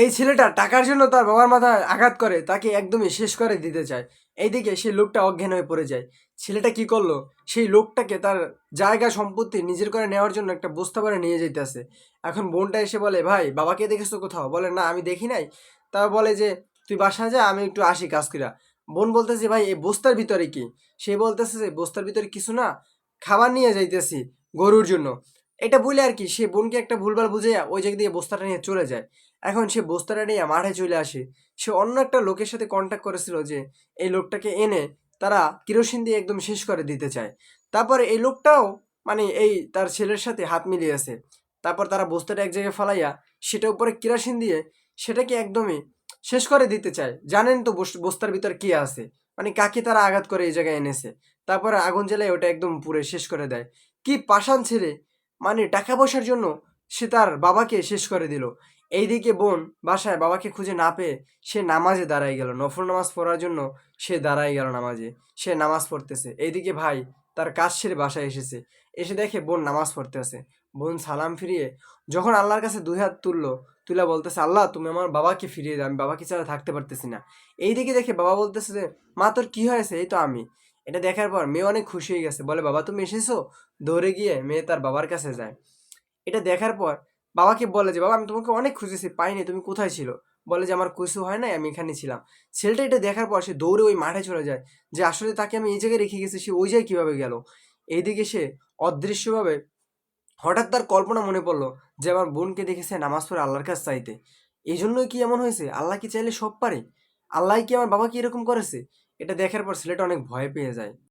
এই ছেলেটা টাকার জন্য তার বাবার মাথায় আঘাত করে, তাকে একদমই শেষ করে দিতে চায়। এইদিকে সেই লোকটা অজ্ঞান হয়ে পড়ে যায়। ছেলেটা কি করলো, সেই লোকটাকে তার জায়গা সম্পত্তি নিজের করে নেওয়ার জন্য একটা বস্তা করে নিয়ে যাইতেছে। এখন বোনটা এসে বলে, ভাই বাবাকে দেখেছো কোথাও? বলে, না আমি দেখি নাই। তা বলে যে, তুই বাসায় যা, আমি একটু আসি কাজ কইরা। বোন বলতেছে, ভাই এই বস্তার ভিতরে কি? সে বলতেছে যে, বস্তার ভিতরে কিছু না, খাবার নিয়ে যাইতেছি গরুর জন্য। এটা বলে আর কি, সে বোনকে একটা ভুলভাল বুঝাইয়া ওই জায়গা দিয়ে বস্তাটা নিয়ে চলে যায়। এখন সে বস্তাটা নিয়ে মাঠে চলে আসে। সে অন্য একটা লোকের সাথে কন্ট্যাক্ট করেছিল যে এই লোকটাকে এনে তারা কেরোসিন দিয়ে একদম শেষ করে দিতে চায়। তারপরে এই লোকটাও মানে এই তার ছেলের সাথে হাত মিলিয়েছে। তারপর তারা বস্তাটা এক জায়গায় ফালাইয়া সেটার উপরে কেরোসিন দিয়ে সেটাকে একদমই শেষ করে দিতে চায়। জানেন তো বস্তার ভিতর কি আছে, মানে কাকে তারা আঘাত করে এই জায়গায় এনেছে। তারপরে আগুন জ্বালায় ওটা একদম পুড়ে শেষ করে দেয়। কি পাষাণ ছেলে, মানে টাকা পয়সার জন্য সে তার বাবাকে শেষ করে দিল। এইদিকে বোন বাসায় বাবাকে খুঁজে না পেয়ে সে নামাজে দাঁড়ায় গেল, নফল নামাজ পড়ার জন্য সে দাঁড়ায় গেল নামাজে। সে নামাজ পড়তেছে, এইদিকে ভাই তার কাজ সেরে বাসায় এসেছে। এসে দেখে বোন নামাজ পড়তে আছে। বোন সালাম ফিরিয়ে যখন আল্লাহর কাছে দুই হাত তুললো, তুলা বলতেছে, আল্লাহ তুমি আমার বাবাকে ফিরিয়ে দাও, আমি বাবাকে ছাড়া থাকতে পারতেছি না। এইদিকে দেখে বাবা বলতেছে যে, মা তোর কি হয়েছে? এই তো আমি। এটা দেখার পর মেয়ে অনেক খুশি হয়ে গেছে, বলে, বাবা তুমি এসেছো। দৌড়ে গিয়ে মেয়ে তার বাবার কাছে যায়। এটা দেখার পর বাবাকে বলে যে, বাবা আমি তোমাকে অনেক খুঁজেছি, পাইনি, তুমি কোথায় ছিল? বলে যে, আমার কিছু হয় নাই, আমি এখানে ছিলাম। ছেলেটা এটা দেখার পর সে দৌড়ে ওই মাঠে চলে যায়, যে আসলে তাকে আমি এই জায়গায় রেখে গেছি, সে ওই জায়গায় কিভাবে গেল। এইদিকে সে অদৃশ্যভাবে হঠাৎ তার কল্পনা মনে পড়লো যে আমার বোনকে দেখেছে নামাজ পড়ে আল্লাহর কাছে চাইতে। এই জন্যই কি এমন হয়েছে? আল্লাহ কি চাইলে সব পারে? আল্লাহ কি আমার বাবাকে এরকম করেছে? এটা দেখার পর ছেলেটা অনেক ভয় পেয়ে যায়।